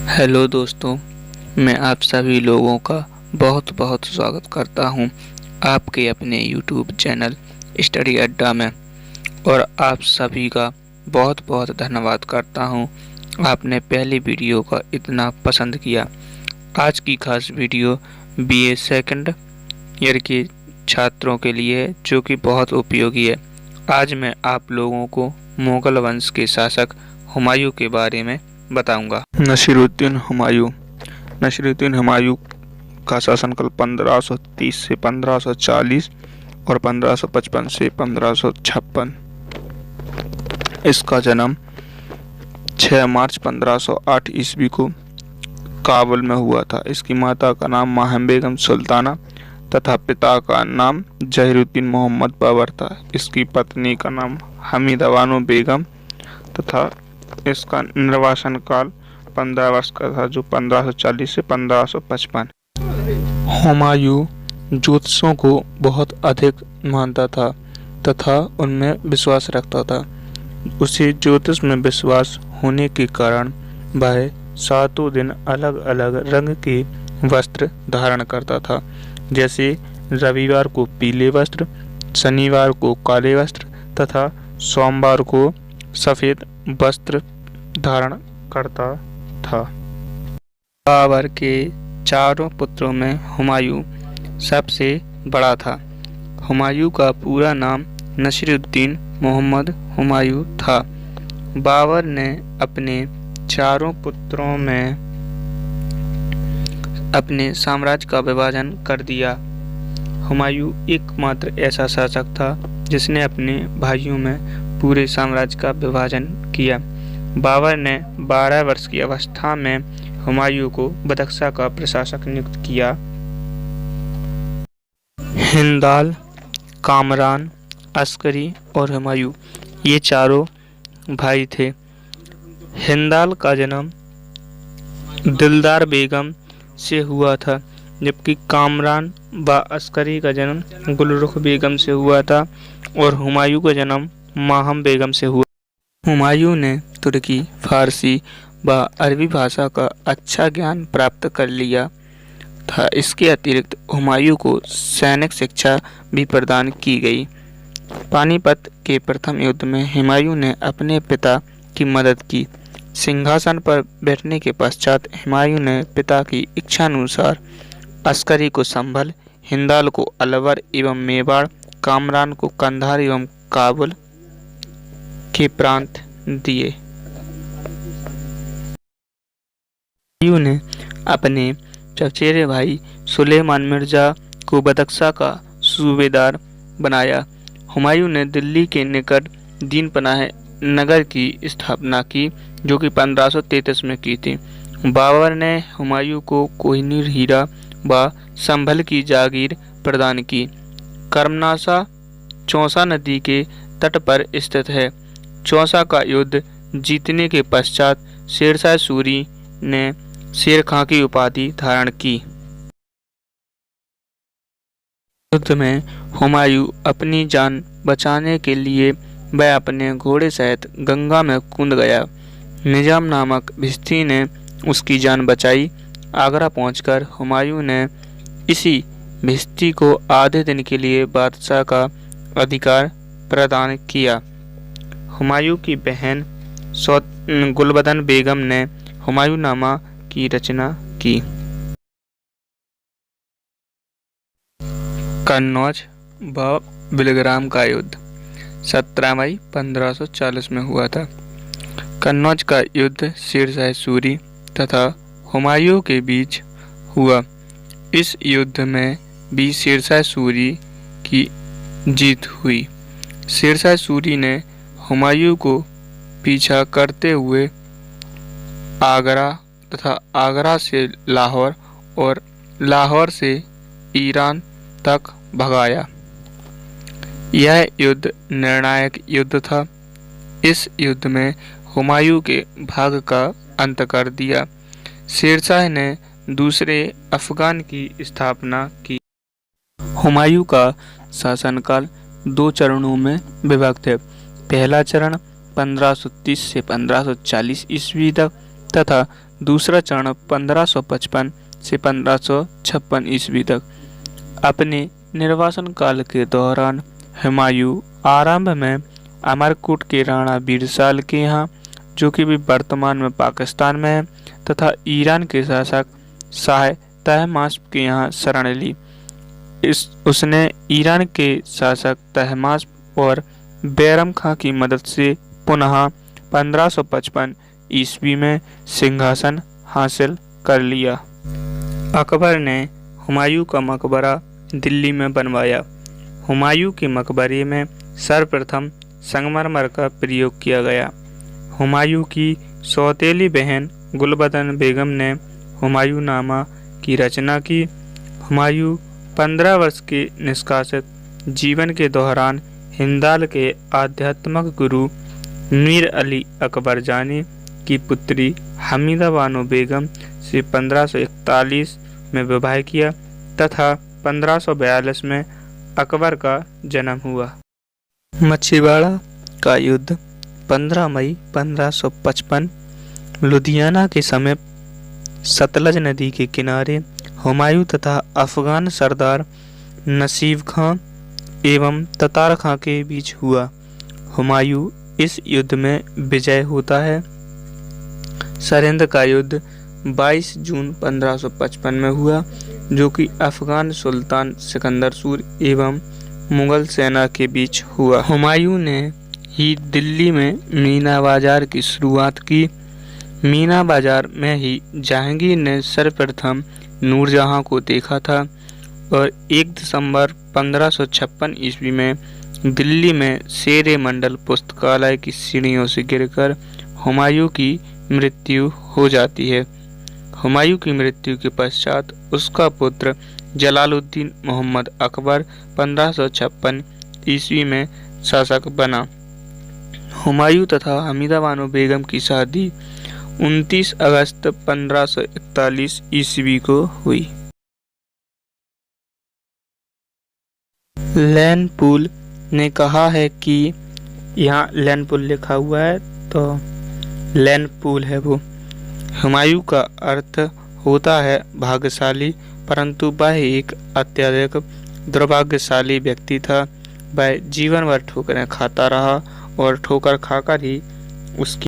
Hello दोस्तों, मैं आप सभी लोगों का बहुत बहुत स्वागत करता हूं आपके अपने यूट्यूब चैनल स्टडी अड्डा में। और आप सभी का बहुत बहुत धन्यवाद करता हूं आपने पहली वीडियो का इतना पसंद किया। आज की खास वीडियो बीए सेकंड ईयर के छात्रों के लिए है, जो कि बहुत उपयोगी है। आज मैं आप लोगों को मुगल वंश के शासक हुमायूं के बारे में बताऊंगा। नसीरुद्दीन हुमायूं का शासनकाल 1530 से 1540 और 1555 से 1556। इसका जन्म 6 मार्च 1508 ईस्वी को काबुल में हुआ था। इसकी माता का नाम माहिम बेगम सुल्ताना तथा पिता का नाम जहीरुद्दीन मोहम्मद बाबर था। इसकी पत्नी का नाम हमीदा बानो बेगम तथा इसका निर्वासन काल 15 वर्ष का था, जो 1540 से 1555। हुमायूं ज्योतिषों को बहुत अधिक मानता था तथा उनमें विश्वास रखता था। उसे ज्योतिष में विश्वास होने के कारण वह 7 दिन अलग अलग रंग के वस्त्र धारण करता था, जैसे रविवार को पीले वस्त्र, शनिवार को काले वस्त्र तथा सोमवार को सफेद वस्त्र धारण करता था। बाबर के चारों पुत्रों में हुमायूं सबसे बड़ा था। हुमायूं का पूरा नाम नसीरुद्दीन मोहम्मद हुमायूं था। बाबर ने अपने चारों पुत्रों में अपने साम्राज्य का विभाजन कर दिया। हुमायूं एकमात्र ऐसा शासक था जिसने अपने भाइयों में पूरे साम्राज्य का विभाजन किया। बाबर ने 12 वर्ष की अवस्था में हुमायूं को बदख्शा का प्रशासक नियुक्त किया। हिंदाल, कामरान, अस्करी और हुमायूं ये चारों भाई थे। हिंदाल का जन्म दिलदार बेगम से हुआ था, जबकि कामरान व अस्करी का जन्म गुलरुख बेगम से हुआ था और हुमायूं का जन्म माहिम बेगम से हुआ। हुमायूं ने तुर्की, फारसी व अरबी भाषा का अच्छा ज्ञान प्राप्त कर लिया था। इसके अतिरिक्त हुमायूं को सैनिक शिक्षा भी प्रदान की गई। पानीपत के प्रथम युद्ध में हुमायूं ने अपने पिता की मदद की। सिंहासन पर बैठने के पश्चात हुमायूं ने पिता की इच्छानुसार अस्करी को संभल, हिंदाल को अलवर एवं मेवाड़, कामरान को कंधार एवं काबुल के प्रांत दिए। हुमायूं ने अपने चचेरे भाई सुलेमान मिर्जा को बदख्शा का सूबेदार बनाया। हुमायूं ने दिल्ली के निकट दीन पनाह नगर की स्थापना की, जो कि 1533 में की थी। बाबर ने हुमायूं को कोहिनूर हीरा व संभल की जागीर प्रदान की। कर्मनासा चौसा नदी के तट पर स्थित है। चौसा का युद्ध जीतने के पश्चात शेरशाह सूरी ने शेर खां की उपाधि धारण की। युद्ध में हुमायूं अपनी जान बचाने के लिए वह अपने घोड़े सहित गंगा में कूद गया। निजाम नामक भिश्ती ने उसकी जान बचाई। आगरा पहुंचकर हुमायूं ने इसी भिश्ती को आधे दिन के लिए बादशाह का अधिकार प्रदान किया। हुमायूं की बहन गुलबदन बेगम ने हुमायूंनामा की रचना की। कन्नौज व बिलग्राम का युद्ध 17 मई 1540 में हुआ था। कन्नौज का युद्ध शेरशाह सूरी तथा हुमायूं के बीच हुआ। इस युद्ध में भी शेरशाह सूरी की जीत हुई। शेरशाह सूरी ने हुमायूं को पीछा करते हुए आगरा तथा आगरा से लाहौर और लाहौर से ईरान तक भगाया। यह युद्ध निर्णायक युद्ध था। इस युद्ध में हुमायूं के भाग का अंत कर दिया। शेरशाह ने दूसरे अफगान की स्थापना की। हुमायूं का शासनकाल 2 चरणों में विभक्त है। पहला चरण 1530 से 1540 ईस्वी तक तथा दूसरा चरण 1555 से 1556 ईस्वी तक। अपने निर्वासन काल के दौरान हुमायूं आरंभ में अमरकोट के राणा बीरसाल के यहाँ, जो कि भी वर्तमान में पाकिस्तान में है, तथा ईरान के शासक शाह तहमास्प के यहाँ शरण ली। उसने ईरान के शासक तहमास्प और बैरम खां की मदद से पुनः 1555 ईस्वी में सिंहासन हासिल कर लिया। अकबर ने हुमायूं का मकबरा दिल्ली में बनवाया। हुमायूं के मकबरे में सर्वप्रथम संगमरमर का प्रयोग किया गया। हुमायूं की सौतेली बहन गुलबदन बेगम ने हुमायूं नामा की रचना की। हुमायूं 15 वर्ष के निष्कासित जीवन के दौरान हिंदाल के आध्यात्मिक गुरु मीर अली अकबर जानी की पुत्री हमीदा बानो बेगम से 1541 में विवाह किया तथा 1542 में अकबर का जन्म हुआ। मछीवाड़ा का युद्ध 15 मई 1555 लुधियाना के समीप सतलज नदी के किनारे हुमायूं तथा अफगान सरदार नसीब खां एवं ततार खां के बीच हुआ। हुमायूं इस युद्ध में विजय होता है। सरहिंद का युद्ध 22 जून 1555 में हुआ, जो कि अफगान सुल्तान सिकंदर सूर एवं मुगल सेना के बीच हुआ। हुमायूं ने ही दिल्ली में मीना बाजार की शुरुआत की। मीना बाजार में ही जहांगीर ने सर्वप्रथम नूरजहां को देखा था और 1 दिसंबर 1556 ईस्वी में दिल्ली में शेरे मंडल पुस्तकालय की सीढ़ियों से गिरकर हुमायूं की मृत्यु हो जाती है। हुमायूं की मृत्यु के पश्चात उसका पुत्र जलालुद्दीन मोहम्मद अकबर 1556 ईस्वी में शासक बना। हुमायूं तथा हमीदा बानो बेगम की शादी 29 अगस्त 1541 ईस्वी को हुई। लैन पूल ने कहा है कि यहाँ लैन पूल लिखा हुआ है, तो लैन पूल है वो। हुमायूं का अर्थ होता है भाग्यशाली, परंतु वह एक अत्यधिक दुर्भाग्यशाली व्यक्ति था। वह जीवन भर ठोकरें खाता रहा और ठोकर खाकर ही उसकी